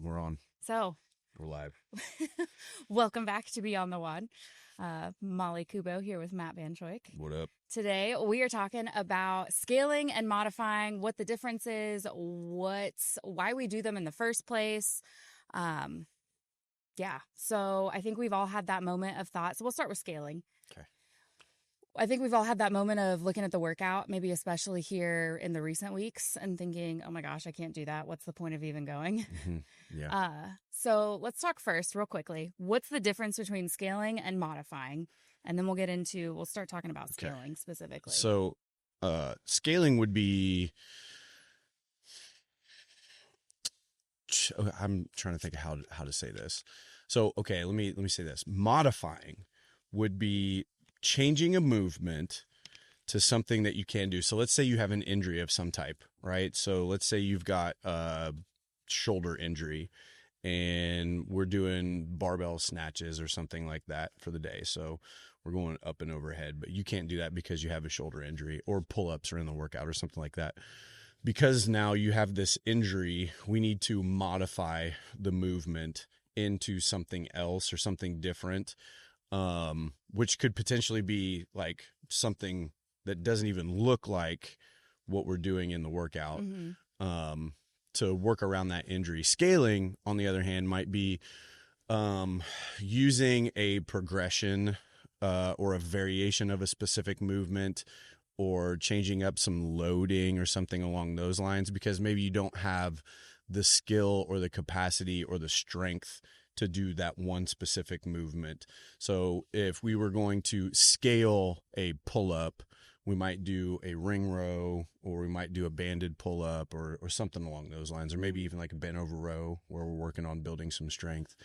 We're on. So, We're live. welcome back to Beyond the Wad. Molly Kubo here with Matt Van Choik. What up? Today, we are talking about scaling and modifying, what the difference is, why we do them in the first place. So I think we've all had that moment of thought. So we'll start with scaling. Okay. I think we've all had that moment of looking at the workout, maybe especially here in the recent weeks, and thinking, oh my gosh, I can't do that. What's the point of even going? Mm-hmm. Yeah. So let's talk first real quickly. What's the difference between scaling and modifying? And then we'll start talking about scaling specifically. So scaling would be, I'm trying to think of how to say this. So, okay, let me say this. Modifying would be changing a movement to something that you can do. So let's say you have an injury of some type, right? So let's say you've got a shoulder injury and we're doing barbell snatches or something like that for the day. So we're going up and overhead, but you can't do that because you have a shoulder injury, or pull-ups are in the workout or something like that. Because now you have this injury, we need to modify the movement into something else or something different, which could potentially be like something that doesn't even look like what we're doing in the workout, to work around that injury. Scaling, on the other hand, might be using a progression or a variation of a specific movement, or changing up some loading or something along those lines, because maybe you don't have the skill or the capacity or the strength to do that one specific movement. So if we were going to scale a pull-up, we might do a ring row, or we might do a banded pull-up, or something along those lines, or maybe even like a bent over row where we're working on building some strength.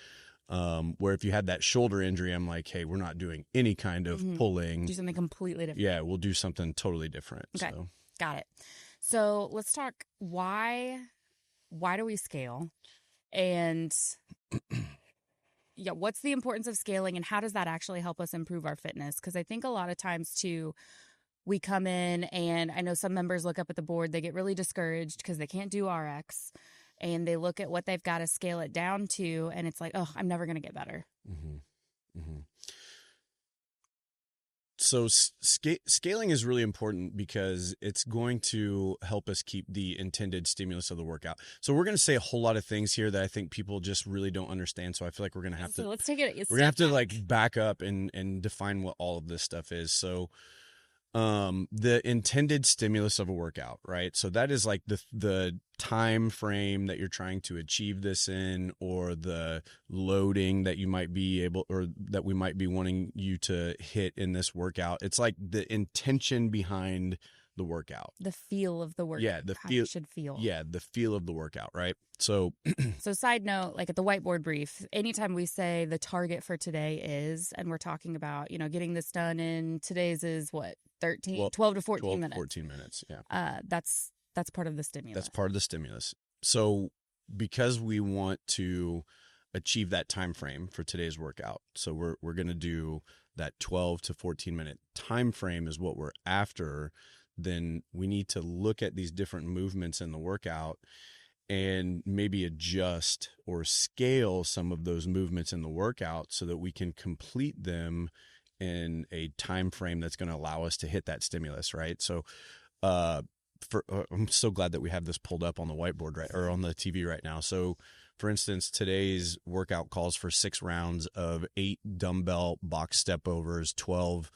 Where if you had that shoulder injury, I'm like, hey, we're not doing any kind of pulling. Do something completely different. Yeah, we'll do something totally different. Okay, So. got it. So let's talk why do we scale? And what's the importance of scaling, and how does that actually help us improve our fitness? Because I think a lot of times too, we come in, and I know some members look up at the board, they get really discouraged because they can't do RX, and they look at what they've got to scale it down to, and it's like, oh, I'm never going to get better. Mm-hmm. Mm-hmm. So scaling is really important because it's going to help us keep the intended stimulus of the workout. So we're going to say a whole lot of things here that I think people just really don't understand. So I feel like we're going to have to, let's take it. We're going to have to like back up and define what all of this stuff is. So the intended stimulus of a workout, right? So that is like the time frame that you're trying to achieve this in, or the loading that you might be able, or that we might be wanting you to hit in this workout. It's like the intention behind the workout, the feel of the workout. Yeah, the feel. It should feel. Yeah, the feel of the workout, right? So, so side note, like at the whiteboard brief, anytime we say the target for today is, and we're talking about, getting this done in today's is what, 12 to 14 minutes. 14 minutes, yeah. That's part of the stimulus. That's part of the stimulus. So because we want to achieve that time frame for today's workout, so we're going to do that 12 to 14 minute time frame is what we're after. Then we need to look at these different movements in the workout and maybe adjust or scale some of those movements in the workout so that we can complete them in a time frame that's going to allow us to hit that stimulus, right? So I'm so glad that we have this pulled up on the whiteboard, right, or on the TV right now. So for instance, today's workout calls for 6 rounds of 8 dumbbell box step overs, 12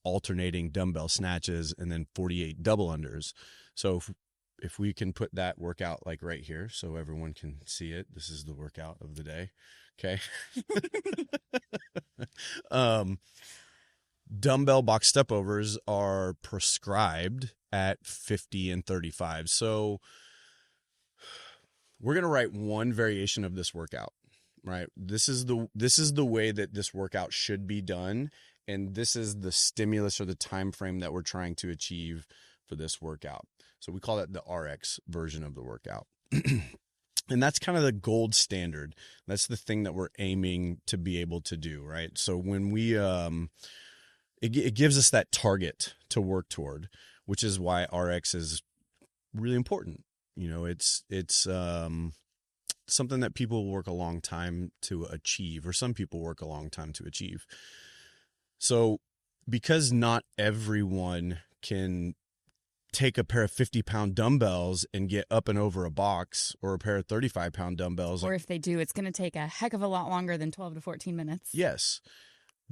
alternating dumbbell snatches, and then 48 double unders. So if we can put that workout like right here so everyone can see it, this is the workout of the day. Okay. Dumbbell box step overs are prescribed at 50 and 35. So we're going to write one variation of this workout, right? This is the way that this workout should be done. And this is the stimulus or the time frame that we're trying to achieve for this workout. So we call that the RX version of the workout. And that's kind of the gold standard. That's the thing that we're aiming to be able to do, right? So when we, it gives us that target to work toward, which is why RX is really important. It's something that people work a long time to achieve, or some people work a long time to achieve. So because not everyone can take a pair of 50-pound dumbbells and get up and over a box, or a pair of 35-pound dumbbells. Or if they do, it's going to take a heck of a lot longer than 12 to 14 minutes. Yes.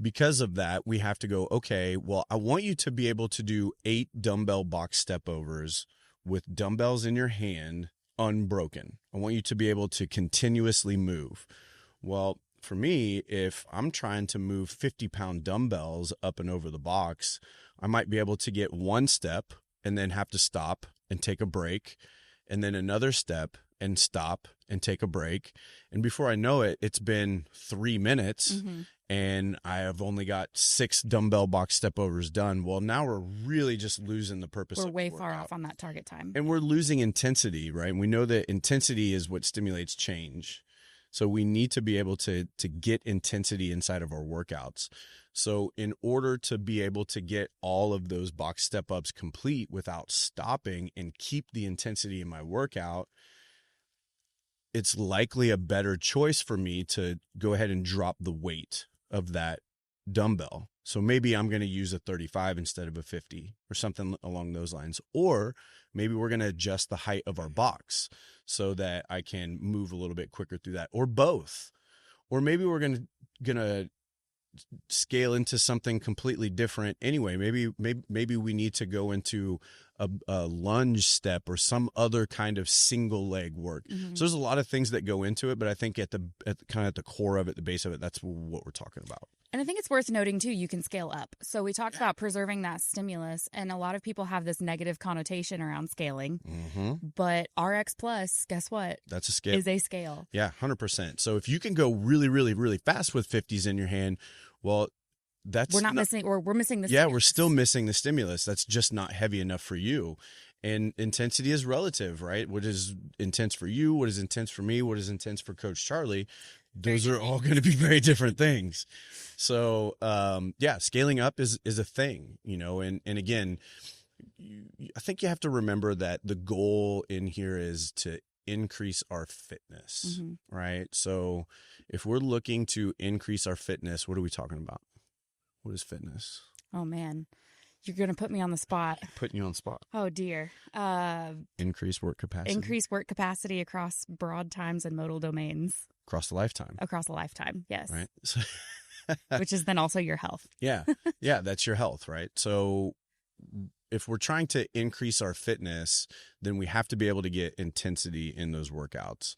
Because of that, we have to go, okay, well, I want you to be able to do 8 dumbbell box step overs with dumbbells in your hand unbroken. I want you to be able to continuously move. Well, for me, if I'm trying to move 50-pound dumbbells up and over the box, I might be able to get one step and then have to stop and take a break, and then another step and stop and take a break. And before I know it, it's been 3 minutes and I have only got 6 dumbbell box step overs done. Well, now we're really just losing the purpose of the workout. We're way far off on that target time. And we're losing intensity, right? And we know that intensity is what stimulates change. So we need to be able to get intensity inside of our workouts. So in order to be able to get all of those box step ups complete without stopping and keep the intensity in my workout, it's likely a better choice for me to go ahead and drop the weight of that dumbbell. So maybe I'm going to use a 35 instead of a 50 or something along those lines. Or maybe we're going to adjust the height of our box so that I can move a little bit quicker through that, or both. Or maybe we're going to scale into something completely different anyway. Maybe we need to go into a lunge step or some other kind of single leg work. So there's a lot of things that go into it, but I think at the core of it, the base of it, that's what we're talking about. And I think it's worth noting too, you can scale up. So we talked about preserving that stimulus, and a lot of people have this negative connotation around scaling. But RX Plus, guess what? That's a scale. Is a scale. Yeah, 100%. So if you can go really, really, really fast with 50s in your hand, well, we're missing the stimulus. We're still missing the stimulus. That's just not heavy enough for you. And intensity is relative, right? What is intense for you? What is intense for me? What is intense for Coach Charlie? Those are all going to be very different things. So, scaling up is a thing, and again, I think you have to remember that the goal in here is to increase our fitness, right? So if we're looking to increase our fitness, what are we talking about? What is fitness? Oh, man. You're going to put me on the spot. Putting you on the spot. Oh, dear. Increase work capacity. Increase work capacity across broad times and modal domains. Across the lifetime. Across a lifetime, yes. Right. Which is then also your health. Yeah, that's your health, right? So if we're trying to increase our fitness, then we have to be able to get intensity in those workouts.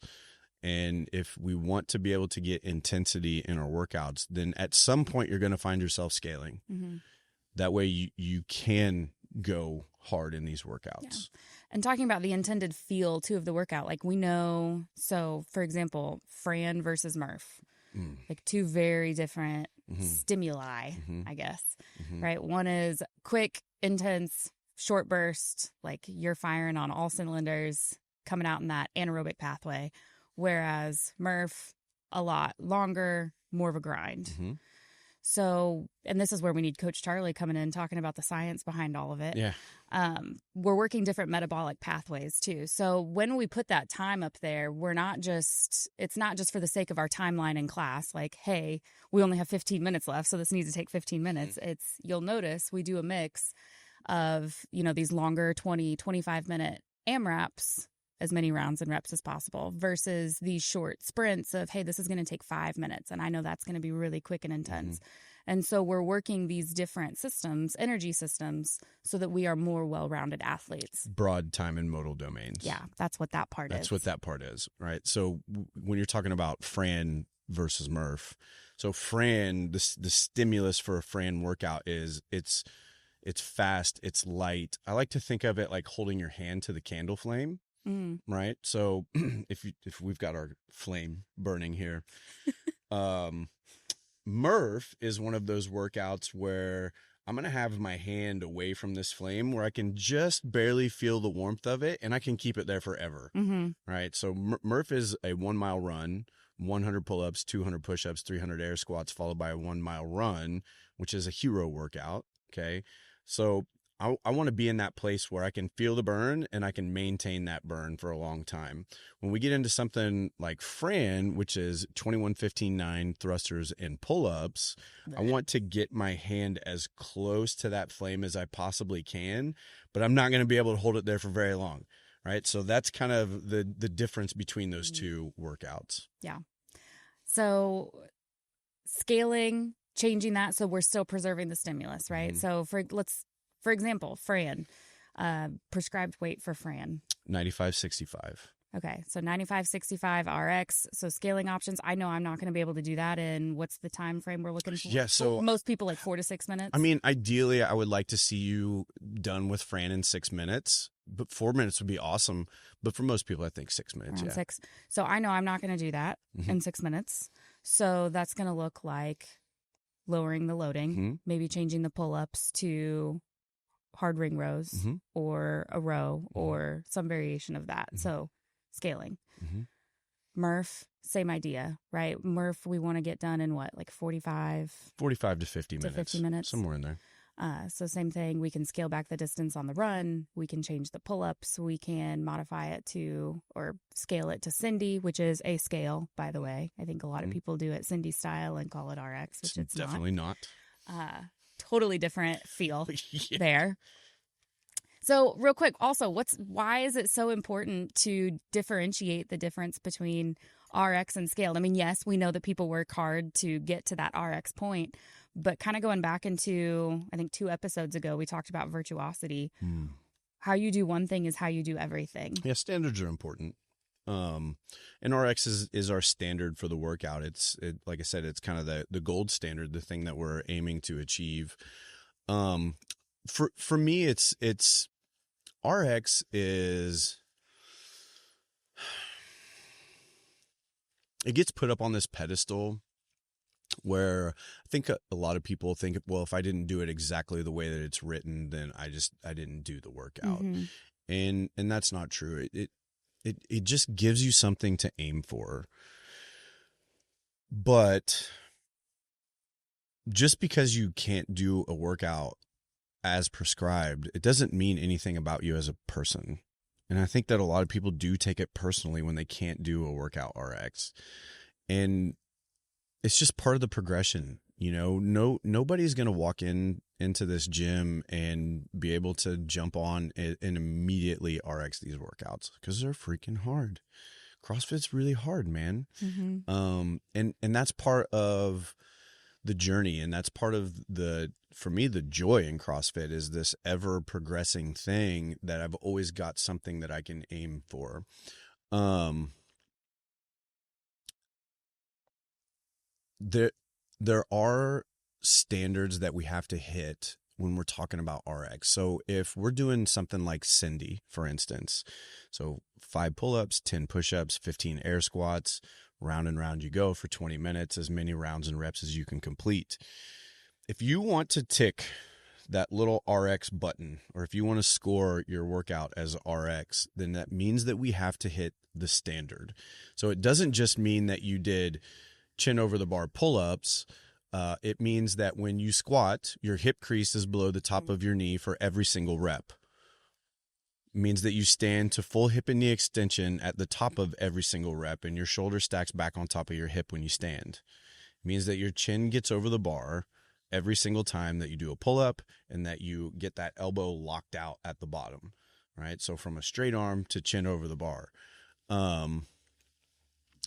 And if we want to be able to get intensity in our workouts, then at some point you're going to find yourself scaling. That way you can go hard in these workouts. Yeah. And talking about the intended feel too of the workout, like we know, so for example, Fran versus Murph, like two very different stimuli, I guess, right? One is quick, intense, short burst, like you're firing on all cylinders, coming out in that anaerobic pathway. Whereas Murph, a lot longer, more of a grind. So, and this is where we need Coach Charlie coming in, talking about the science behind all of it. Yeah. We're working different metabolic pathways too. So when we put that time up there, it's not just for the sake of our timeline in class, like, hey, we only have 15 minutes left, so this needs to take 15 minutes. You'll notice we do a mix of, these longer 20, 25-minute AMRAPs, as many rounds and reps as possible, versus these short sprints of, hey, this is going to take 5 minutes, and I know that's going to be really quick and intense. And so we're working these different systems, energy systems, so that we are more well-rounded athletes. Broad time and modal domains. Yeah, that's what that part is. That's what that part is, right? So when you're talking about Fran versus Murph, so Fran, the stimulus for a Fran workout is it's fast, it's light. I like to think of it like holding your hand to the candle flame. Right. So if we've got our flame burning here, Murph is one of those workouts where I'm going to have my hand away from this flame where I can just barely feel the warmth of it and I can keep it there forever. Right. So Murph is a 1 mile run, 100 pull-ups, 200 push-ups, 300 air squats, followed by a 1 mile run, which is a hero workout. Okay. So I want to be in that place where I can feel the burn and I can maintain that burn for a long time. When we get into something like Fran, which is 21, 15, 9 thrusters and pull-ups, I want to get my hand as close to that flame as I possibly can, but I'm not going to be able to hold it there for very long, right? So that's kind of the difference between those two workouts. Yeah. So scaling, changing that so we're still preserving the stimulus, right? So for example, Fran, prescribed weight for Fran. 95-65. Okay, so 95-65 RX. So scaling options. I know I'm not going to be able to do that in what's the time frame we're looking for? Yeah, so most people like 4 to 6 minutes. I mean, ideally, I would like to see you done with Fran in 6 minutes, but 4 minutes would be awesome. But for most people, I think 6 minutes. Around yeah, 6. So I know I'm not going to do that in 6 minutes. So that's going to look like lowering the loading, maybe changing the pull-ups to hard ring rows or a row or some variation of that. So scaling. Murph, same idea, right? Murph, we want to get done in what, like 45 45 to 50 minutes. 50 minutes. Somewhere in there. So same thing, we can scale back the distance on the run. We can change the pull-ups. We can modify it to, or scale it to Cindy, which is a scale, by the way. I think a lot of people do it Cindy style and call it RX, which it's definitely not. Totally different feel there. So real quick, also, why is it so important to differentiate the difference between RX and scaled? I mean, yes, we know that people work hard to get to that RX point, but kind of going back into, I think 2 episodes ago, we talked about virtuosity. How you do one thing is how you do everything. Yeah, standards are important. And RX is our standard for the workout. Like I said, it's kind of the gold standard, the thing that we're aiming to achieve. For me, it's RX is, it gets put up on this pedestal where I think a lot of people think, well, if I didn't do it exactly the way that it's written, then I didn't do the workout. And that's not true. It just gives you something to aim for. But just because you can't do a workout as prescribed, it doesn't mean anything about you as a person. And I think that a lot of people do take it personally when they can't do a workout RX. And it's just part of the progression. You know, nobody's going to walk into this gym and be able to jump on and immediately RX these workouts because they're freaking hard. CrossFit's really hard, man. And that's part of the journey, and that's part of for me, the joy in CrossFit is this ever progressing thing that I've always got something that I can aim for. There are standards that we have to hit when we're talking about RX. So if we're doing something like Cindy, for instance, so 5 pull-ups, 10 push-ups, 15 air squats, round and round you go for 20 minutes, as many rounds and reps as you can complete. If you want to tick that little RX button, or if you want to score your workout as RX, then that means that we have to hit the standard. So it doesn't just mean that you did chin over the bar pull-ups. It means that when you squat, your hip crease is below the top of your knee for every single rep. It means that you stand to full hip and knee extension at the top of every single rep, and your shoulder stacks back on top of your hip when you stand. It means that your chin gets over the bar every single time that you do a pull-up, and that you get that elbow locked out at the bottom, right? So from a straight arm to chin over the bar.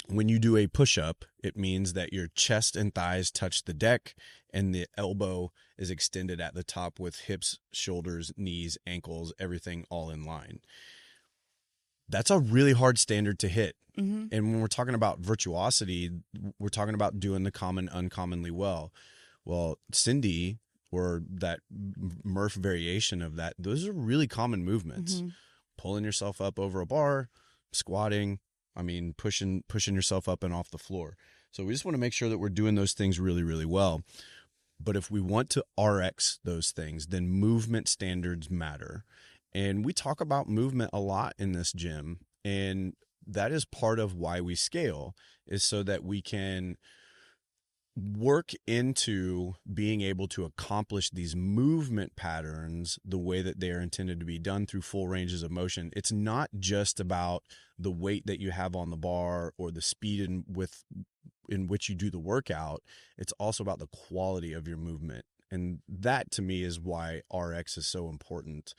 When you do a push-up, it means that your chest and thighs touch the deck and the elbow is extended at the top with hips, shoulders, knees, ankles, everything all in line. That's a really hard standard to hit. And when we're talking about virtuosity, we're talking about doing the common uncommonly well. Well, Cindy, or that Murph variation of that, those are really common movements. Pulling yourself up over a bar, squatting, pushing yourself up and off the floor. So we just want to make sure that we're doing those things really, really well. But if we want to RX those things, then movement standards matter. And we talk about movement a lot in this gym. And that is part of why we scale, is so that we can work into being able to accomplish these movement patterns the way that they are intended to be done through full ranges of motion. It's not just about the weight that you have on the bar or the speed in which you do the workout. It's also about the quality of your movement. And that to me is why RX is so important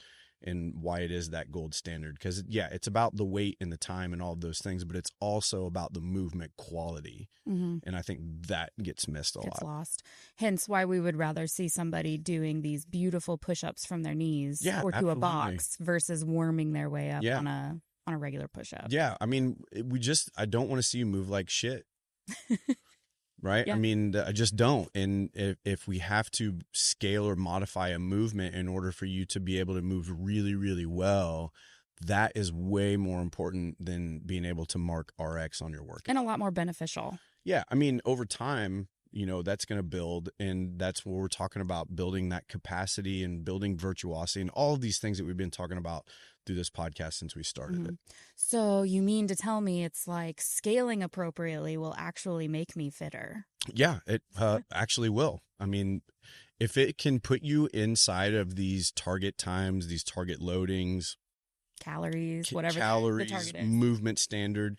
and why it is that gold standard. Because, yeah, it's about the weight and the time and all of those things, but it's also about the movement quality. Mm-hmm. And I think that gets missed a lot. Gets lost. Hence why we would rather see somebody doing these beautiful push-ups from their knees or to a box versus worming their way up on a regular push-up. Yeah. I mean, I don't want to see you move like shit. Right? Yeah. I mean, I just don't. And if we have to scale or modify a movement in order for you to be able to move really, really well, that is way more important than being able to mark RX on your workout. And a lot more beneficial. Yeah. I mean, over time, that's going to build, and that's what we're talking about, building that capacity and building virtuosity and all of these things that we've been talking about through this podcast since we started it. So you mean to tell me it's like scaling appropriately will actually make me fitter? Yeah, it actually will. I mean, if it can put you inside of these target times, these target loadings, calories, whatever the target is, movement standard,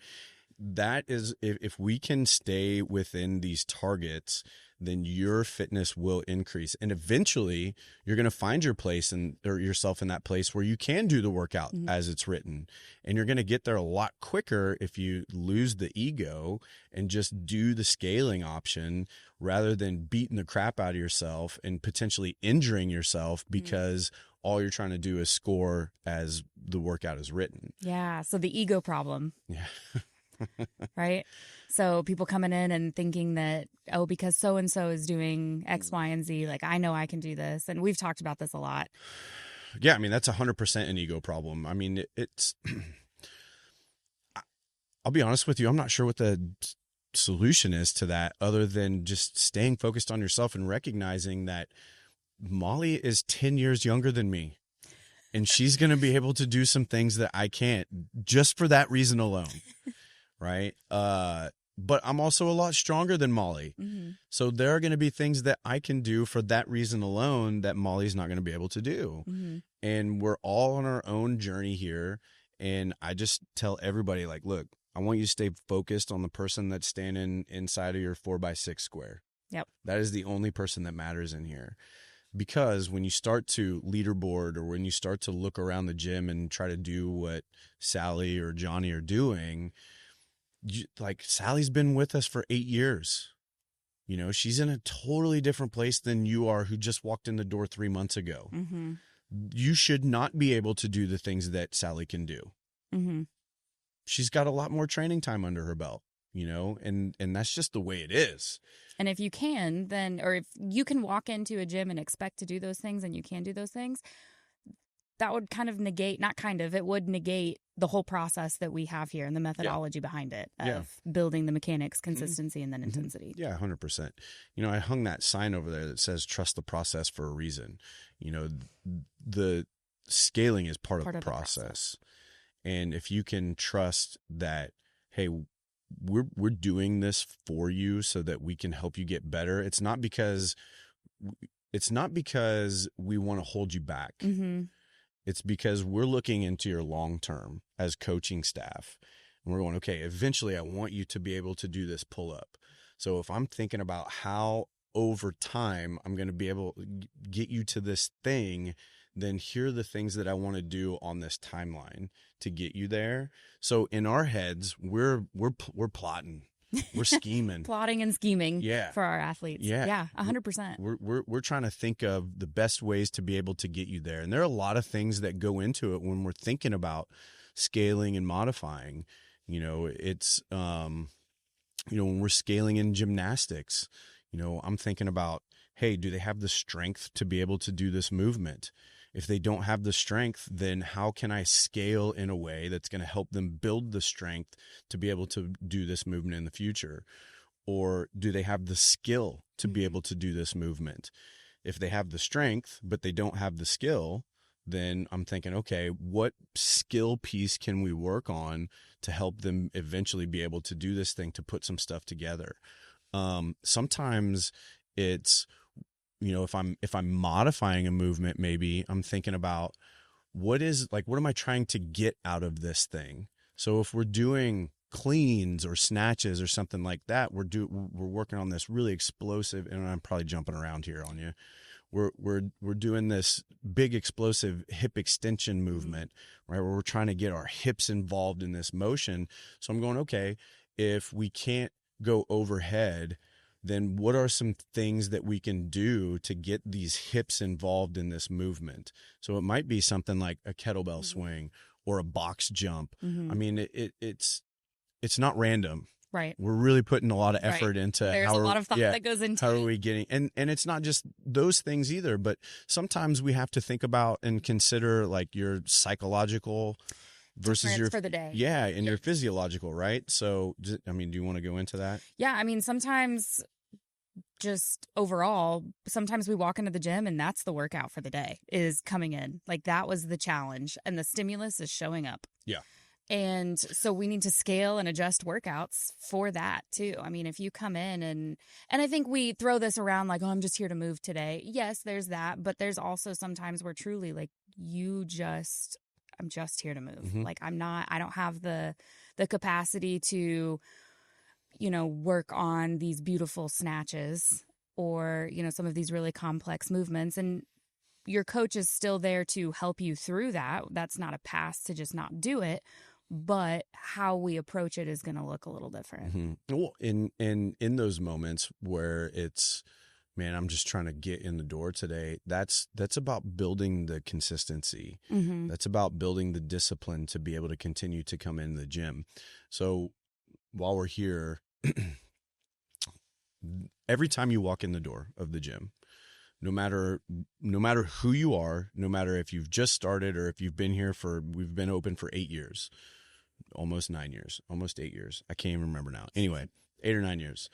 that is, if we can stay within these targets, then your fitness will increase. And eventually you're going to find your place or yourself in that place where you can do the workout as it's written. And you're going to get there a lot quicker if you lose the ego and just do the scaling option rather than beating the crap out of yourself and potentially injuring yourself because all you're trying to do is score as the workout is written. Yeah. So the ego problem. Yeah. Right? So people coming in and thinking that, because so-and-so is doing X, Y, and Z, like, I know I can do this. And we've talked about this a lot. Yeah, I mean, that's 100% an ego problem. I mean, it's, I'll be honest with you, I'm not sure what the solution is to that other than just staying focused on yourself and recognizing that Molly is 10 years younger than me. And she's going to be able to do some things that I can't just for that reason alone. Right. But I'm also a lot stronger than Molly. So there are going to be things that I can do for that reason alone that Molly's not going to be able to do. And we're all on our own journey here. And I just tell everybody, like, look, I want you to stay focused on the person that's standing inside of your 4x6 square. Yep. That is the only person that matters in here. Because when you start to leaderboard or when you start to look around the gym and try to do what Sally or Johnny are doing, like, Sally's been with us for 8 years. She's in a totally different place than you are, who just walked in the door 3 months ago. You should not be able to do the things that Sally can do. She's got a lot more training time under her belt, and that's just the way it is. And if you can, or if you can walk into a gym and expect to do those things and you can do those things, that would kind of negate, it would negate the whole process that we have here and the methodology behind it of building the mechanics, consistency, and then intensity. Yeah, 100%. I hung that sign over there that says, trust the process for a reason. The scaling is part of the process. And if you can trust that, hey, we're doing this for you so that we can help you get better. It's not because we want to hold you back. It's because we're looking into your long term as coaching staff. And we're going, okay, eventually I want you to be able to do this pull up. So if I'm thinking about how over time I'm going to be able to get you to this thing, then here are the things that I want to do on this timeline to get you there. So in our heads, we're plotting. We're scheming. Plotting and scheming for our athletes. Yeah, 100%. We're trying to think of the best ways to be able to get you there. And there are a lot of things that go into it when we're thinking about scaling and modifying. It's, when we're scaling in gymnastics, I'm thinking about, hey, do they have the strength to be able to do this movement? If they don't have the strength, then how can I scale in a way that's going to help them build the strength to be able to do this movement in the future? Or do they have the skill to be able to do this movement? If they have the strength, but they don't have the skill, then I'm thinking, okay, what skill piece can we work on to help them eventually be able to do this thing, to put some stuff together? Sometimes it's, if I'm modifying a movement, maybe I'm thinking about what am I trying to get out of this thing? So if we're doing cleans or snatches or something like that, we're working on this really explosive, and I'm probably jumping around here on you. We're doing this big explosive hip extension movement, right? Where we're trying to get our hips involved in this motion. So I'm going, okay, if we can't go overhead, then what are some things that we can do to get these hips involved in this movement? So it might be something like a kettlebell swing or a box jump. I mean, it's not random. Right. We're really putting a lot of effort into There's a lot of thought that goes into how are we getting, and it's not just those things either, but sometimes we have to think about and consider like your psychological versus your for the day. Yeah, and your physiological, right? So, I mean, do you want to go into that? Yeah, I mean, sometimes just overall, sometimes we walk into the gym and that's the workout for the day is coming in. Like that was the challenge and the stimulus is showing up. Yeah. And so we need to scale and adjust workouts for that too. I mean, if you come in and I think we throw this around like, oh, I'm just here to move today. Yes, there's that. But there's also sometimes where truly like I'm just here to move. Like I don't have the capacity to, work on these beautiful snatches or, some of these really complex movements. And your coach is still there to help you through that. That's not a pass to just not do it. But how we approach it is going to look a little different. Well, in those moments where it's, man, I'm just trying to get in the door today. That's about building the consistency. That's about building the discipline to be able to continue to come in the gym. So while we're here, every time you walk in the door of the gym, no matter who you are, no matter if you've just started or if you've been here we've been open for 8 years, almost 9 years, almost 8 years. I can't even remember now. Anyway, 8 or 9 years.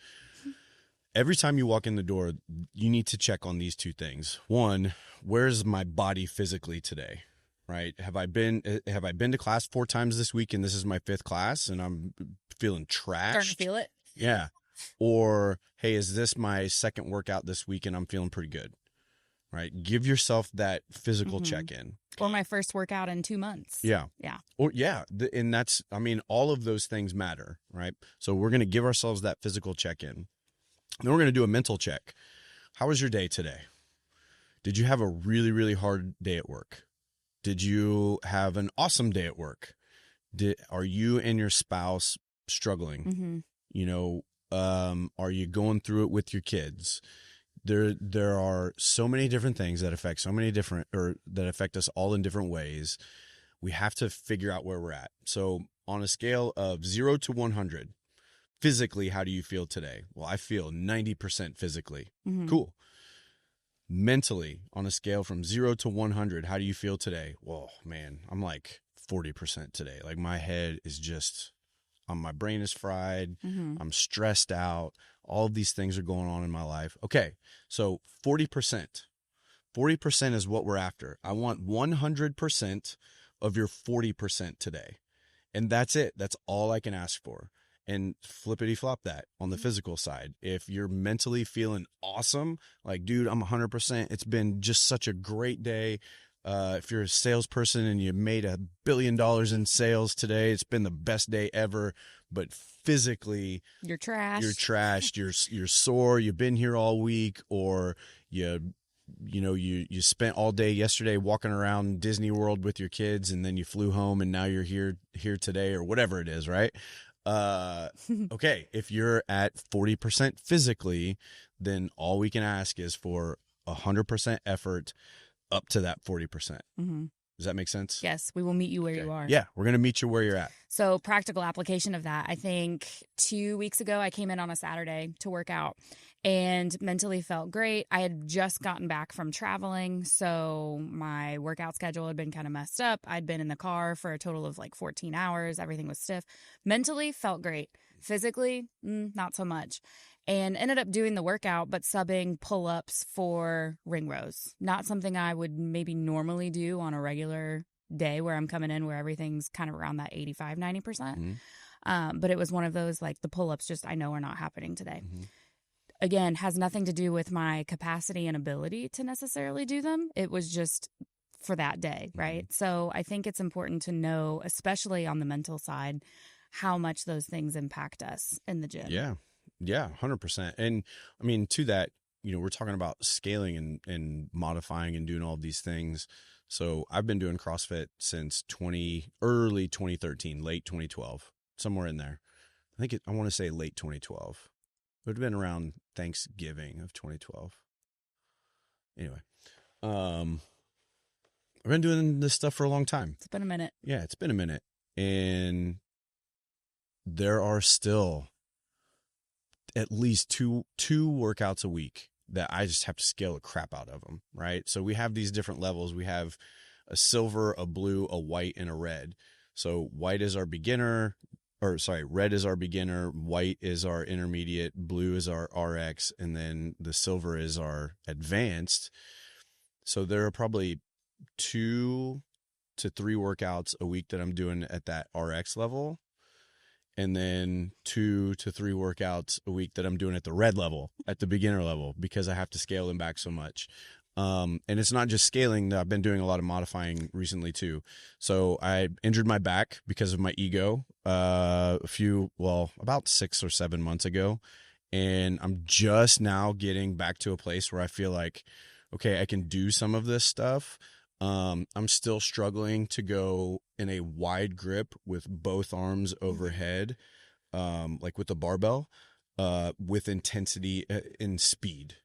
Every time you walk in the door, you need to check on these two things. One, where's my body physically today? Right? Have I been to class 4 times this week and this is my 5th class and I'm feeling trashed? Starting to feel it. Yeah. Or, hey, is this my second workout this week and I'm feeling pretty good? Right? Give yourself that physical check-in. Or my first workout in 2 months. Yeah. Yeah. Or and that's, I mean, all of those things matter, right? So we're going to give ourselves that physical check-in. Then we're going to do a mental check. How was your day today? Did you have a really, really hard day at work? Did you have an awesome day at work? Are you and your spouse struggling? Are you going through it with your kids? There are so many different things that affect that affect us all in different ways. We have to figure out where we're at. So on a scale of 0 to 100, physically, how do you feel today? Well, I feel 90% physically. Cool. Mentally, on a scale from 0 to 100, how do you feel today? Well, man, I'm like 40% today. Like my head is just, my brain is fried. I'm stressed out. All of these things are going on in my life. Okay, so 40%. 40% is what we're after. I want 100% of your 40% today. And that's it. That's all I can ask for. And flippity flop that on the physical side. If you're mentally feeling awesome, like, dude, I'm 100%. It's been just such a great day. If you're a salesperson and you made $1 billion in sales today, it's been the best day ever. But physically, you're trashed. You're trashed. You're sore. You've been here all week, or you spent all day yesterday walking around Disney World with your kids, and then you flew home, and now you're here today, or whatever it is, right? Okay, if you're at 40% physically, then all we can ask is for 100% effort up to that 40%. Does that make sense? Yes, we will meet you where you are. Yeah, we're going to meet you where you're at. So practical application of that. I think 2 weeks ago, I came in on a Saturday to work out and mentally felt great. I had just gotten back from traveling, so my workout schedule had been kind of messed up. I'd been in the car for a total of like 14 hours. Everything was stiff. Mentally felt great. Physically, not so much. And ended up doing the workout, but subbing pull-ups for ring rows. Not something I would maybe normally do on a regular day where I'm coming in where everything's kind of around that 85, 90%. But it was one of those, like the pull-ups just I know are not happening today. again, has nothing to do with my capacity and ability to necessarily do them. It was just for that day, right? Mm-hmm. So I think it's important to know, especially on the mental side, how much those things impact us in the gym. Yeah. Yeah. 100%. And I mean, to that, we're talking about scaling and modifying and doing all of these things. So I've been doing CrossFit since early 2013, late 2012, somewhere in there. I want to say late 2012. It would have been around Thanksgiving of 2012. Anyway, I've been doing this stuff for a long time. It's been a minute. Yeah, it's been a minute. And there are still at least two workouts a week that I just have to scale the crap out of them, right? So we have these different levels. We have a silver, a blue, a white, and a red. So white is our beginner, red is our beginner, white is our intermediate, blue is our RX, and then the silver is our advanced. So there are probably 2 to 3 workouts a week that I'm doing at that RX level, and then 2 to 3 workouts a week that I'm doing at the red level, at the beginner level, because I have to scale them back so much. And it's not just scaling. I've been doing a lot of modifying recently too. So I injured my back because of my ego about 6 or 7 months ago. And I'm just now getting back to a place where I feel like, okay, I can do some of this stuff. I'm still struggling to go in a wide grip with both arms overhead, like with the barbell, with intensity and speed,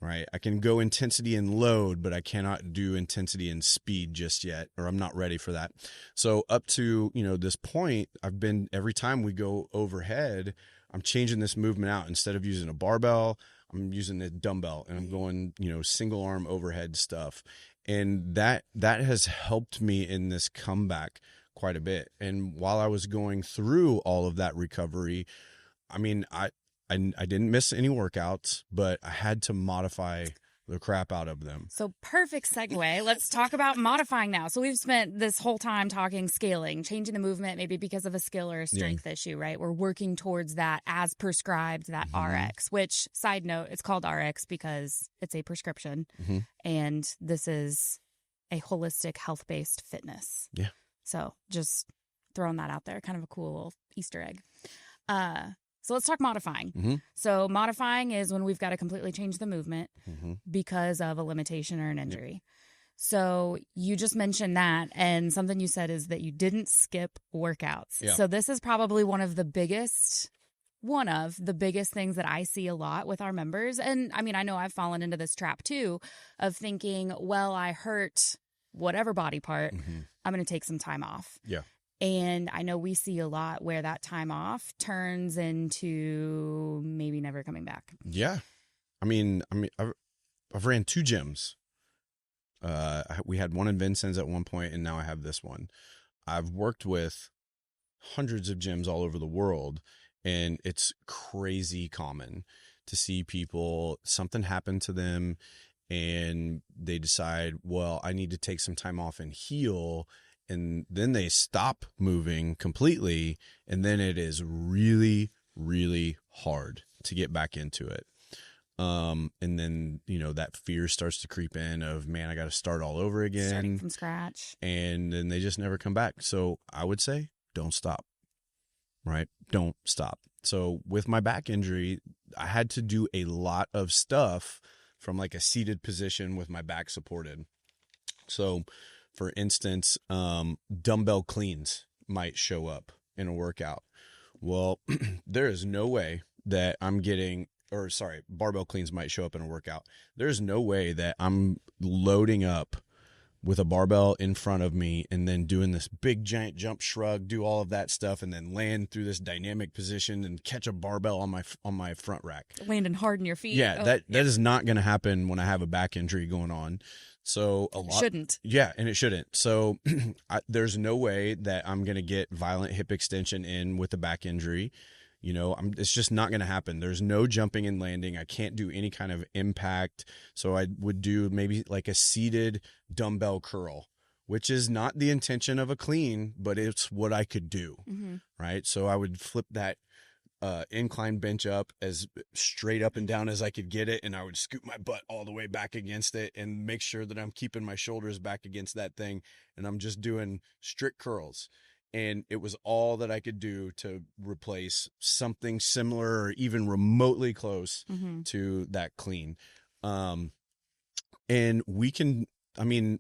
right? I can go intensity and load, but I cannot do intensity and speed just yet, or I'm not ready for that. So up to, this point, every time we go overhead, I'm changing this movement out. Instead of using a barbell, I'm using the dumbbell, and I'm going, single arm overhead stuff. And that has helped me in this comeback quite a bit. And while I was going through all of that recovery, I mean, I didn't miss any workouts, but I had to modify the crap out of them. So perfect segue. Let's talk about modifying now. So we've spent this whole time talking scaling, changing the movement, maybe because of a skill or a strength issue, right? We're working towards that as prescribed, that RX, which, side note, it's called RX because it's a prescription. And this is a holistic health-based fitness. Yeah. So just throwing that out there, kind of a cool Easter egg. So let's talk modifying. So modifying is when we've got to completely change the movement because of a limitation or an injury. So you just mentioned that, and something you said is that you didn't skip workouts. So this is probably one of the biggest things that I see a lot with our members. And I mean, I know I've fallen into this trap too of thinking, well, I hurt whatever body part, I'm going to take some time off. Yeah. And I know we see a lot where that time off turns into maybe never coming back. Yeah. I mean, I've ran 2 gyms. We had one in Vincennes at one point, and now I have this one. I've worked with hundreds of gyms all over the world, and it's crazy common to see people, something happen to them, and they decide, well, I need to take some time off and heal. And then they stop moving completely, and then it is really, really hard to get back into it. And then, that fear starts to creep in of, man, I got to start all over again. Starting from scratch. And then they just never come back. So I would say, don't stop, right? Don't stop. So with my back injury, I had to do a lot of stuff from like a seated position with my back supported. So for instance, dumbbell cleans might show up in a workout. Well, there is no way that barbell cleans might show up in a workout. There's no way that I'm loading up with a barbell in front of me and then doing this big giant jump shrug, do all of that stuff, and then land through this dynamic position and catch a barbell on my front rack. Landing hard in your feet. Yeah, that is not going to happen when I have a back injury going on. So shouldn't. Yeah, and it shouldn't. So there's no way that I'm going to get violent hip extension in with a back injury. It's just not going to happen. There's no jumping and landing. I can't do any kind of impact. So I would do maybe like a seated dumbbell curl, which is not the intention of a clean, but it's what I could do. Right. So I would flip that incline bench up as straight up and down as I could get it, and I would scoop my butt all the way back against it and make sure that I'm keeping my shoulders back against that thing, and I'm just doing strict curls. And it was all that I could do to replace something similar or even remotely close to that clean. And I mean,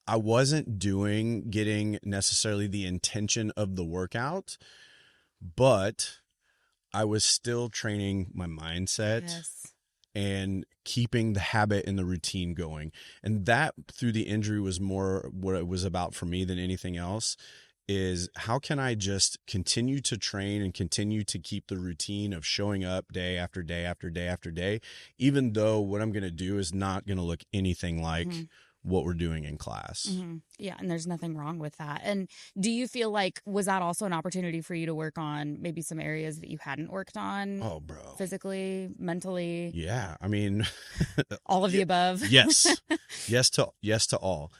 I wasn't getting necessarily the intention of the workout, but I was still training my mindset and keeping the habit and the routine going. And that, through the injury, was more what it was about for me than anything else, is how can I just continue to train and continue to keep the routine of showing up day after day after day after day, even though what I'm going to do is not going to look anything like what we're doing in class. Yeah, and there's nothing wrong with that. And do you feel like, was that also an opportunity for you to work on maybe some areas that you hadn't worked on? Oh, bro. Physically, mentally? Yeah, I mean, all of the above. Yes. Yes to all.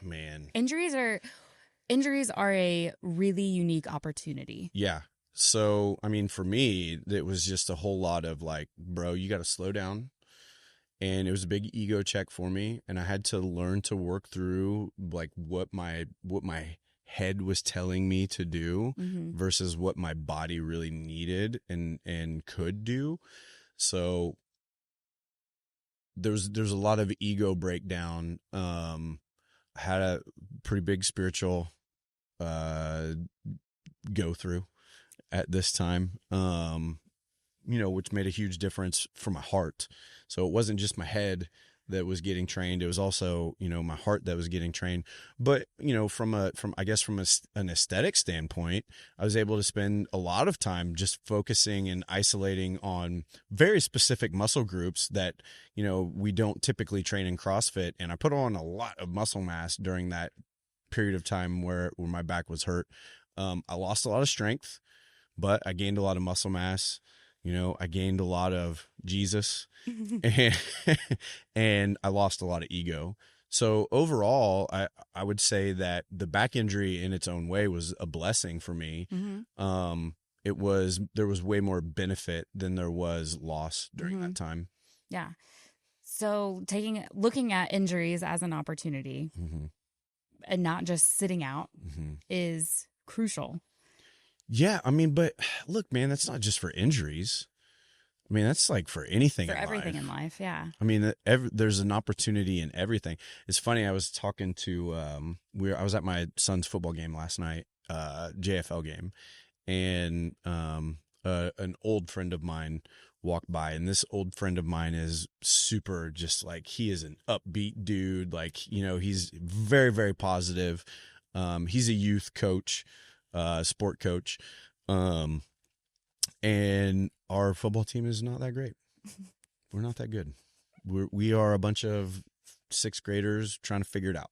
Man. Injuries are a really unique opportunity. Yeah. So, I mean, for me, it was just a whole lot of like, bro, you got to slow down. And it was a big ego check for me, and I had to learn to work through like what my head was telling me to do versus what my body really needed and could do. So there's a lot of ego breakdown. I had a pretty big spiritual go through at this time, which made a huge difference for my heart. So it wasn't just my head that was getting trained. It was also, my heart that was getting trained. But, from an aesthetic standpoint, I was able to spend a lot of time just focusing and isolating on very specific muscle groups that, we don't typically train in CrossFit. And I put on a lot of muscle mass during that period of time where my back was hurt. I lost a lot of strength, but I gained a lot of muscle mass. I gained a lot of Jesus and I lost a lot of ego. So overall, I would say that the back injury in its own way was a blessing for me. There was way more benefit than there was loss during that time. Yeah. So looking at injuries as an opportunity and not just sitting out is crucial. Yeah, I mean, but look, man, that's not just for injuries. I mean, that's like for anything in life. For everything in life, yeah. I mean, there's an opportunity in everything. It's funny, I was talking to, I was at my son's football game last night, JFL game, and an old friend of mine walked by, and this old friend of mine is super, just like, he is an upbeat dude. Like, he's very, very positive. He's a youth coach. Sport coach. And our football team is not that great. We're not that good. We are a bunch of sixth graders trying to figure it out.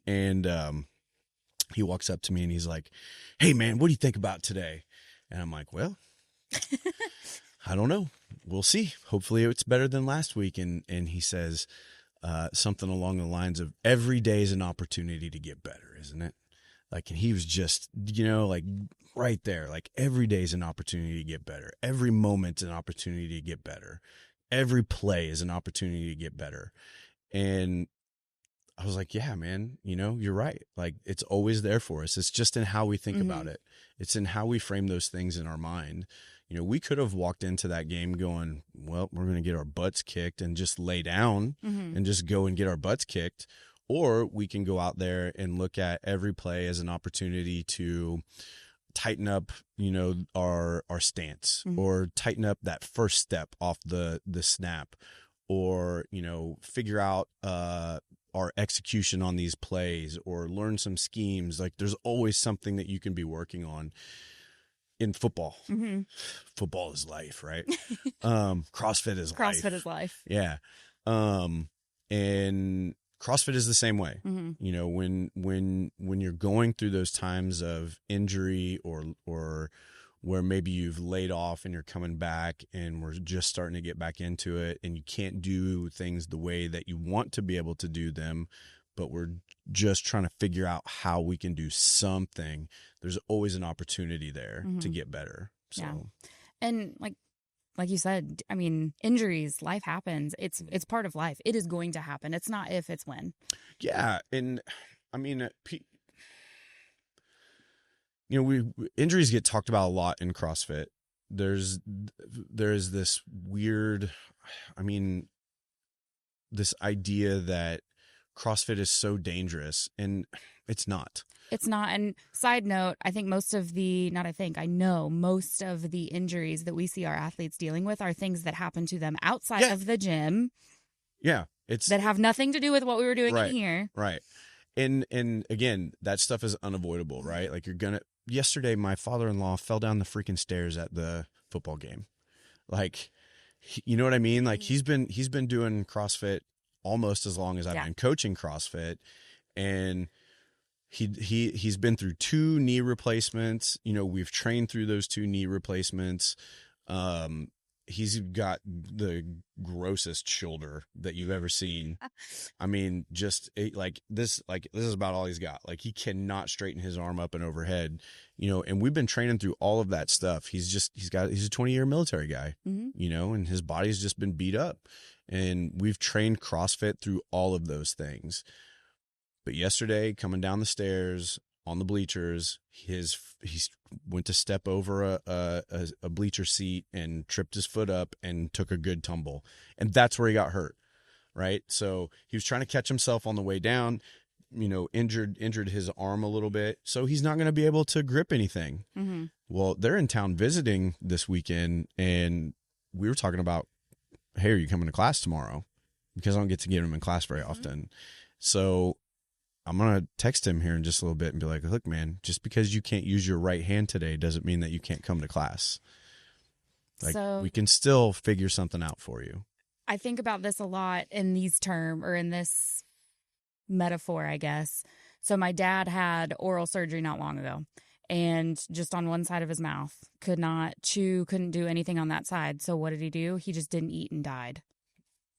And he walks up to me and he's like, "Hey man, what do you think about today?" And I'm like, "Well, I don't know. We'll see. Hopefully it's better than last week." And he says something along the lines of, "Every day is an opportunity to get better, isn't it?" Like, and he was just, like right there, like every day is an opportunity to get better. Every moment's an opportunity to get better. Every play is an opportunity to get better. And I was like, yeah, man, you're right. Like, it's always there for us. It's just in how we think about it. It's in how we frame those things in our mind. We could have walked into that game going, well, we're going to get our butts kicked and just lay down and just go and get our butts kicked. Or we can go out there and look at every play as an opportunity to tighten up, our stance, or tighten up that first step off the snap, or, figure out our execution on these plays, or learn some schemes. Like, there's always something that you can be working on in football. Football is life, right? CrossFit is life. CrossFit is life. Yeah. And CrossFit is the same way. When you're going through those times of injury or where maybe you've laid off and you're coming back and we're just starting to get back into it, and you can't do things the way that you want to be able to do them, but we're just trying to figure out how we can do something. There's always an opportunity there to get better. So, yeah. And like you said, I mean, injuries, life happens. It's part of life. It is going to happen. It's not if, it's when. Yeah. And I mean, injuries get talked about a lot in CrossFit. There's this weird, this idea that CrossFit is so dangerous, and it's not. It's not. And side note, I know most of the injuries that we see our athletes dealing with are things that happen to them outside of the gym. Yeah. That have nothing to do with what we were doing in here. Right. And again, that stuff is unavoidable, right? Like yesterday, my father-in-law fell down the freaking stairs at the football game. Like, you know what I mean? Like he's been doing CrossFit almost as long as I've been coaching CrossFit, and he's been through 2 knee replacements. We've trained through those 2 knee replacements. He's got the grossest shoulder that you've ever seen. I mean, just this is about all he's got. Like, he cannot straighten his arm up and overhead, and we've been training through all of that stuff. He's a 20-year military guy, and his body's just been beat up, and we've trained CrossFit through all of those things. But yesterday, coming down the stairs on the bleachers, he went to step over a bleacher seat and tripped his foot up and took a good tumble. And that's where he got hurt, right? So he was trying to catch himself on the way down, injured his arm a little bit. So he's not going to be able to grip anything. Mm-hmm. Well, they're in town visiting this weekend, and we were talking about, hey, are you coming to class tomorrow? Because I don't get to get him in class very often. So I'm going to text him here in just a little bit and be like, look, man, just because you can't use your right hand today doesn't mean that you can't come to class. We can still figure something out for you. I think about this a lot in in this metaphor, I guess. So my dad had oral surgery not long ago, and just on one side of his mouth, could not chew, couldn't do anything on that side. So what did he do? He just didn't eat and died.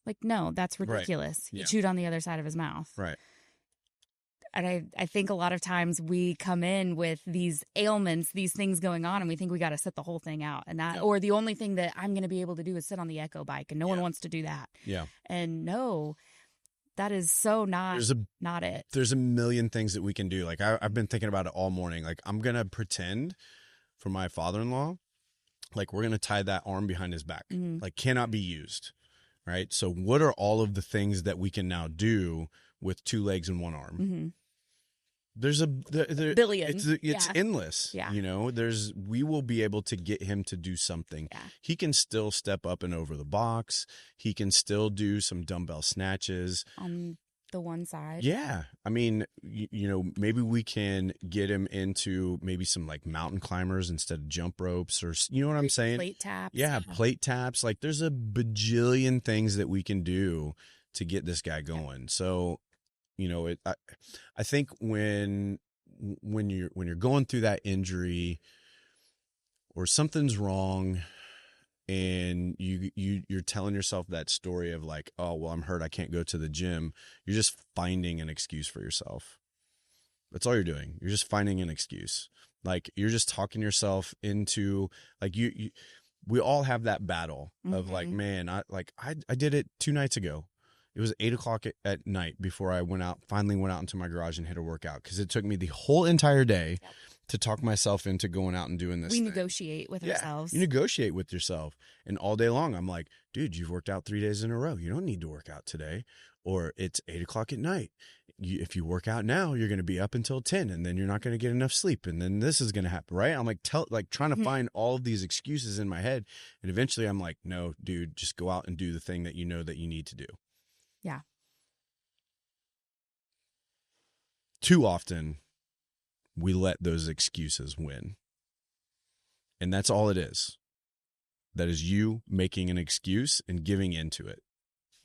Like, no, that's ridiculous. Right. He chewed on the other side of his mouth. Right. And I think a lot of times we come in with these ailments, these things going on, and we think we got to sit the whole thing out. And or the only thing that I'm going to be able to do is sit on the Echo bike, and no one wants to do that. Yeah. And no, that is so not it. There's a million things that we can do. Like, I've been thinking about it all morning. Like, I'm going to pretend for my father-in-law, like, we're going to tie that arm behind his back. Mm-hmm. Like, cannot be used. Right. So what are all of the things that we can now do with 2 legs and 1 arm? Mm-hmm. There's billion. It's endless. Yeah. We will be able to get him to do something. Yeah. He can still step up and over the box. He can still do some dumbbell snatches on the one side. Yeah. I mean, maybe we can get him into maybe some like mountain climbers instead of jump ropes, or you know what I'm saying? Plate taps. Yeah. Plate taps. Like, there's a bajillion things that we can do to get this guy going. Yeah. So, I think when you're going through that injury or something's wrong, and you're telling yourself that story of like, oh, well, I'm hurt, I can't go to the gym. You're just finding an excuse for yourself. That's all you're doing. You're just finding an excuse. Like, you're just talking yourself into, like, we all have that battle of like, man, I did it 2 nights ago. It was 8:00 at night before I finally went out into my garage and hit a workout, because it took me the whole entire day to talk myself into going out and doing this. We negotiate with ourselves. You negotiate with yourself. And all day long, I'm like, dude, you've worked out 3 days in a row. You don't need to work out today. Or it's 8:00 at night. If you work out now, you're going to be up until 10, and then you're not going to get enough sleep. And then this is going to happen, right? I'm like, trying to find all of these excuses in my head. And eventually I'm like, no, dude, just go out and do the thing that you know that you need to do. Yeah. Too often, we let those excuses win. And that's all it is. That is you making an excuse and giving into it.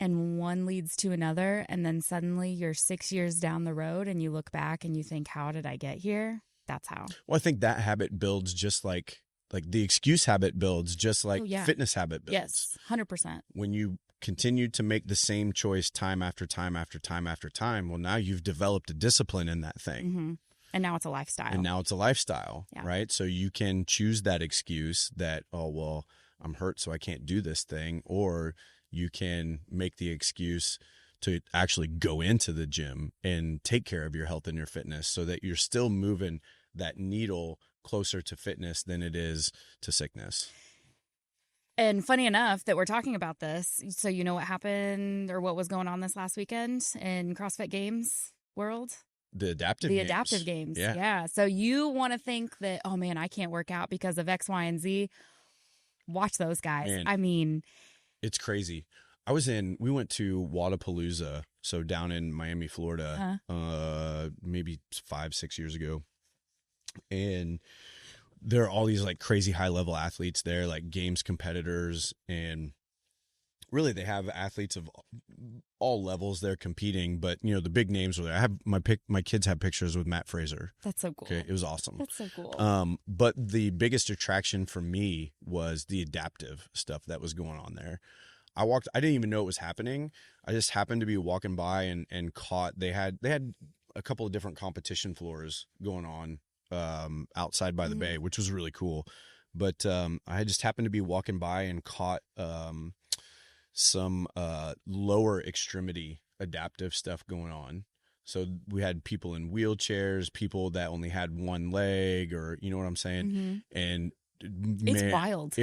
And one leads to another, and then suddenly you're 6 years down the road and you look back and you think, how did I get here? That's how. Well, I think that habit builds just like the excuse habit builds, just like fitness habit builds. Yes, 100%. When you continued to make the same choice time after time after time after time, well, now you've developed a discipline in that thing. Mm-hmm. And now it's a lifestyle. Yeah. Right? So you can choose that excuse that, oh, well, I'm hurt, so I can't do this thing. Or you can make the excuse to actually go into the gym and take care of your health and your fitness so that you're still moving that needle closer to fitness than it is to sickness. And funny enough that we're talking about this, so you know what happened or what was going on this last weekend in CrossFit Games world? The adaptive games. Yeah. Yeah. So you want to think that, oh man, I can't work out because of X, Y, and Z. Watch those guys. Man, I mean, it's crazy. We went to Wadapalooza, so down in Miami, Florida, maybe 5-6 years ago. And there are all these like crazy high level athletes there, like games competitors, and really they have athletes of all levels there competing, but you know, the big names were there. I have my kids have pictures with Matt Fraser. That's so cool. Okay, it was awesome. That's so cool. But the biggest attraction for me was the adaptive stuff that was going on there. I didn't even know it was happening. I just happened to be walking by and caught, they had a couple of different competition floors going on outside by the bay, which was really cool. But I just happened to be walking by and caught some lower extremity adaptive stuff going on. So we had people in wheelchairs, people that only had one leg, or you know what I'm saying? Mm-hmm. And it's wild.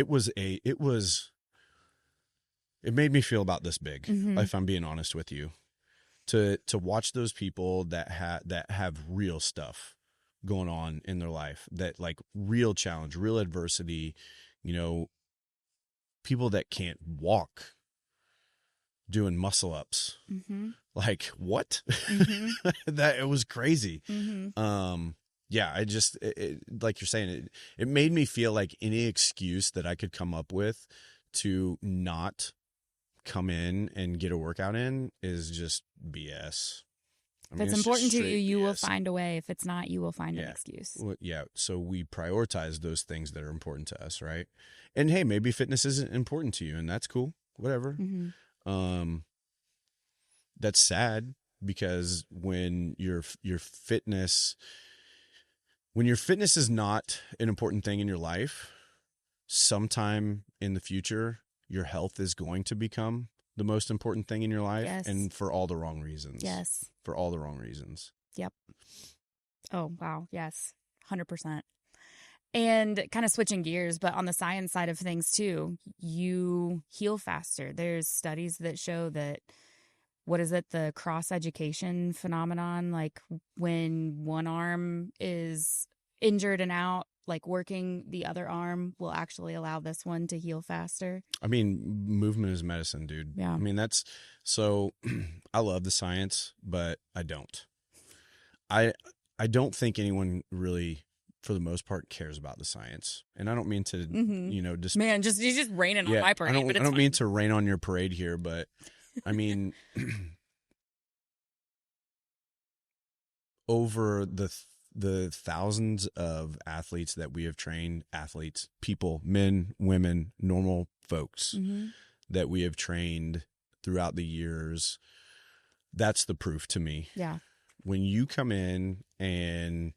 It made me feel about this big, mm-hmm. if I'm being honest with you, to watch those people that have real stuff going on in their life, that like real challenge, real adversity, you know, people that can't walk doing muscle ups. Mm-hmm. Like what? Mm-hmm. That it was crazy. Mm-hmm. Yeah, I just, like you're saying, it made me feel like any excuse that I could come up with to not come in and get a workout in is just BS. If it's important to you, you will find a way. If it's not, you will find an excuse. Well, yeah. So we prioritize those things that are important to us, right? And hey, maybe fitness isn't important to you, and that's cool. Whatever. Mm-hmm. That's sad, because when your fitness is not an important thing in your life, sometime in the future, your health is going to become the most important thing in your life. Yes. And for all the wrong reasons. Yes. For all the wrong reasons. Yep. Oh, wow. Yes. 100%. And kind of switching gears, but on the science side of things too, you heal faster. There's studies that show that, the cross education phenomenon, like when one arm is injured and out, like working the other arm will actually allow this one to heal faster. I mean, movement is medicine, dude. Yeah. I mean, that's so I love the science, but I don't. I don't think anyone really, for the most part, cares about the science. And I don't mean to, you know, just you're just raining on my parade. I don't mean to rain on your parade here, but I mean, over the thousands of athletes that we have trained, people, men, women, normal folks that we have trained throughout the years, that's the proof to me. Yeah. When you come in and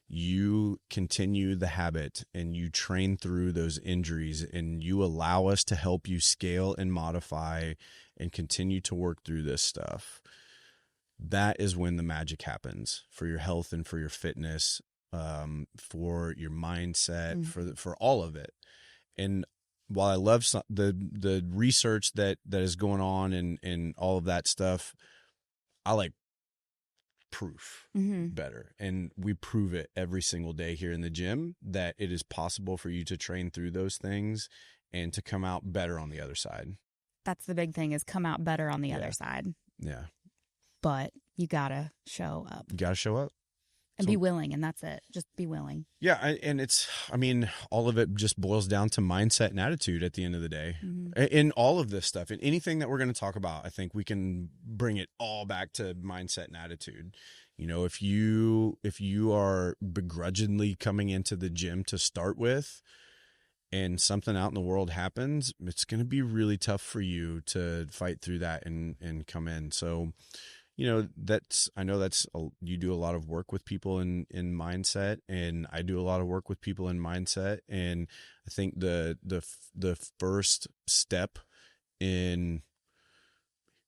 you continue the habit and you train through those injuries and you allow us to help you scale and modify and continue to work through this stuff, that is when the magic happens for your health and for your fitness, for your mindset, for all of it. And while I love the research that is going on and all of that stuff, I like proof better. And we prove it every single day here in the gym that it is possible for you to train through those things and to come out better on the other side. That's the big thing, is come out better on the other side. Yeah. But you gotta show up. You gotta show up. And be willing, and that's it. Just be willing. Yeah, and all of it just boils down to mindset and attitude at the end of the day. In all of this stuff, in anything that we're going to talk about, I think we can bring it all back to mindset and attitude. You know, if you are begrudgingly coming into the gym to start with, and something out in the world happens, it's going to be really tough for you to fight through that and come in. So, I know you do a lot of work with people in mindset, and I do a lot of work with people in mindset. And I think the first step in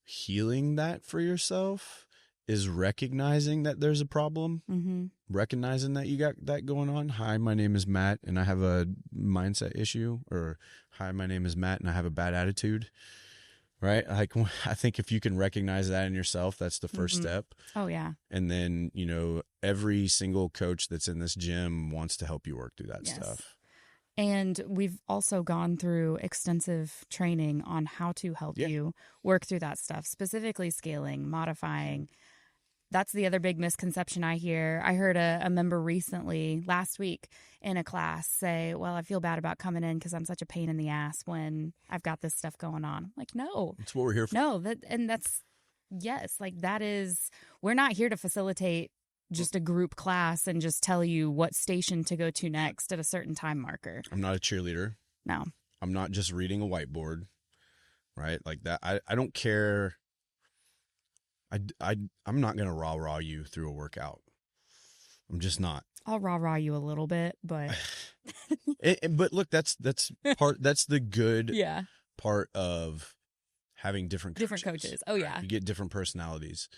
healing that for yourself is recognizing that there's a problem, recognizing that you got that going on. Hi, my name is Matt and I have a mindset issue, or hi, my name is Matt and I have a bad attitude. Right? Like, I think if you can recognize that in yourself, that's the first step. Oh, yeah. And then, every single coach that's in this gym wants to help you work through that stuff. And we've also gone through extensive training on how to help you work through that stuff, specifically scaling, modifying. That's the other big misconception I hear. I heard a member recently, last week, in a class say, well, I feel bad about coming in because I'm such a pain in the ass when I've got this stuff going on. I'm like, no. That's what we're here for. No, we're not here to facilitate just a group class and just tell you what station to go to next at a certain time marker. I'm not a cheerleader. No. I'm not just reading a whiteboard, right? Like that. I don't care. I'm not going to rah-rah you through a workout. I'm just not. I'll rah-rah you a little bit, but. But look, that's the good part of having different coaches. Oh, yeah. You get different personalities.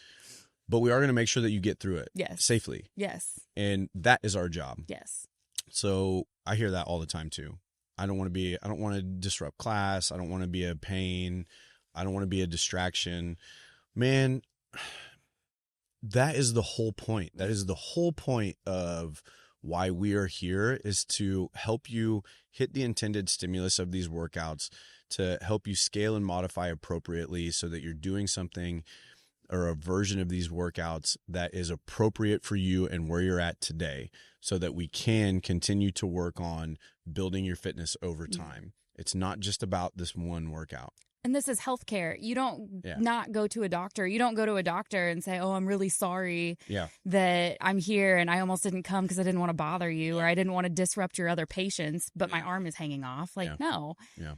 But we are going to make sure that you get through it safely. Yes. And that is our job. Yes. So I hear that all the time too. I don't want to disrupt class. I don't want to be a pain. I don't want to be a distraction. Man, that is the whole point. That is the whole point of why we are here, is to help you hit the intended stimulus of these workouts, to help you scale and modify appropriately so that you're doing something or a version of these workouts that is appropriate for you and where you're at today, so that we can continue to work on building your fitness over time. It's not just about this one workout. And this is healthcare. You don't not go to a doctor. You don't go to a doctor and say, oh, I'm really sorry that I'm here and I almost didn't come because I didn't want to bother you or I didn't want to disrupt your other patients, but my arm is hanging off. Like, no. Yeah.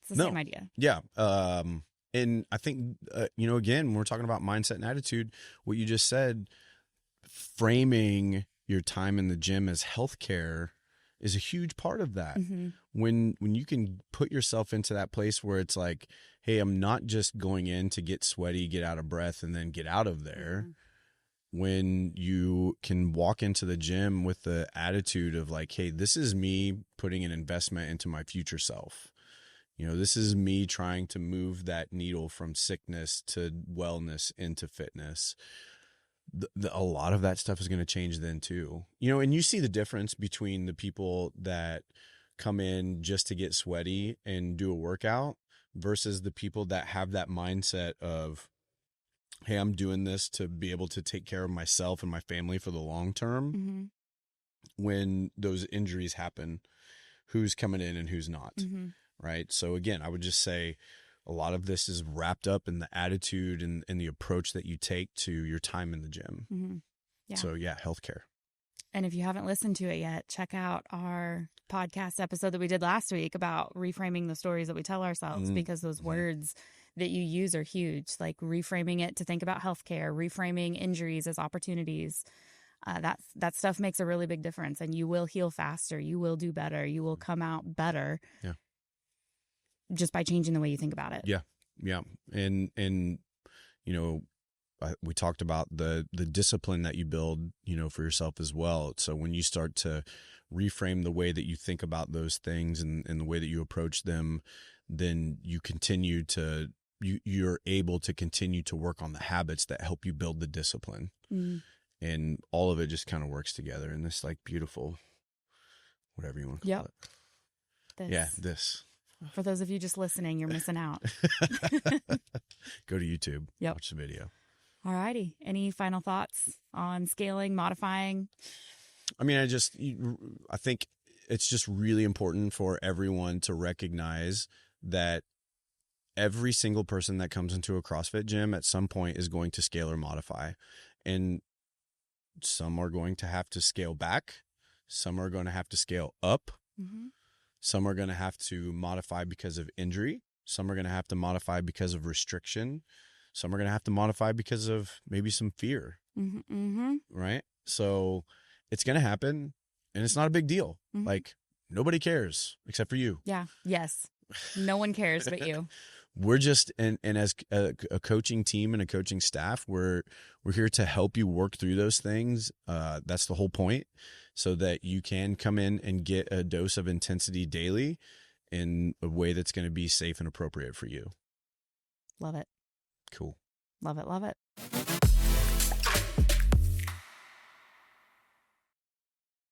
It's the same idea. Yeah. And I think, again, when we're talking about mindset and attitude, what you just said, framing your time in the gym as healthcare is a huge part of that. When you can put yourself into that place where it's like, hey, I'm not just going in to get sweaty, get out of breath, and then get out of there. When you can walk into the gym with the attitude of like, hey, this is me putting an investment into my future self. This is me trying to move that needle from sickness to wellness into fitness. A lot of that stuff is going to change then too. And you see the difference between the people that come in just to get sweaty and do a workout versus the people that have that mindset of, hey, I'm doing this to be able to take care of myself and my family for the long term. When those injuries happen, who's coming in and who's not. Right. So again, I would just say a lot of this is wrapped up in the attitude and the approach that you take to your time in the gym. So healthcare. And if you haven't listened to it yet, check out our podcast episode that we did last week about reframing the stories that we tell ourselves, because those words that you use are huge, like reframing it to think about healthcare, reframing injuries as opportunities. That stuff makes a really big difference, and you will heal faster. You will do better. You will come out better. Just by changing the way you think about it. Yeah. And we talked about the discipline that you build, for yourself as well. So when you start to reframe the way that you think about those things and the way that you approach them, then you're able to continue to work on the habits that help you build the discipline. And all of it just kind of works together in this like beautiful, whatever you want to call it. This. For those of you just listening, you're missing out. Go to YouTube. Watch the video. All righty. Any final thoughts on scaling, modifying? I mean, I think it's just really important for everyone to recognize that every single person that comes into a CrossFit gym at some point is going to scale or modify. And some are going to have to scale back. Some are going to have to scale up. Some are going to have to modify because of injury. Some are going to have to modify because of restriction. Some are going to have to modify because of maybe some fear. Mm-hmm. Right? So it's going to happen, and it's not a big deal. Mm-hmm. Like, nobody cares except for you. Yeah. Yes. No one cares but you. We're just, and as a coaching team and a coaching staff, we're here to help you work through those things. That's the whole point, so that you can come in and get a dose of intensity daily in a way that's going to be safe and appropriate for you. Love it. Cool. Love it. Love it.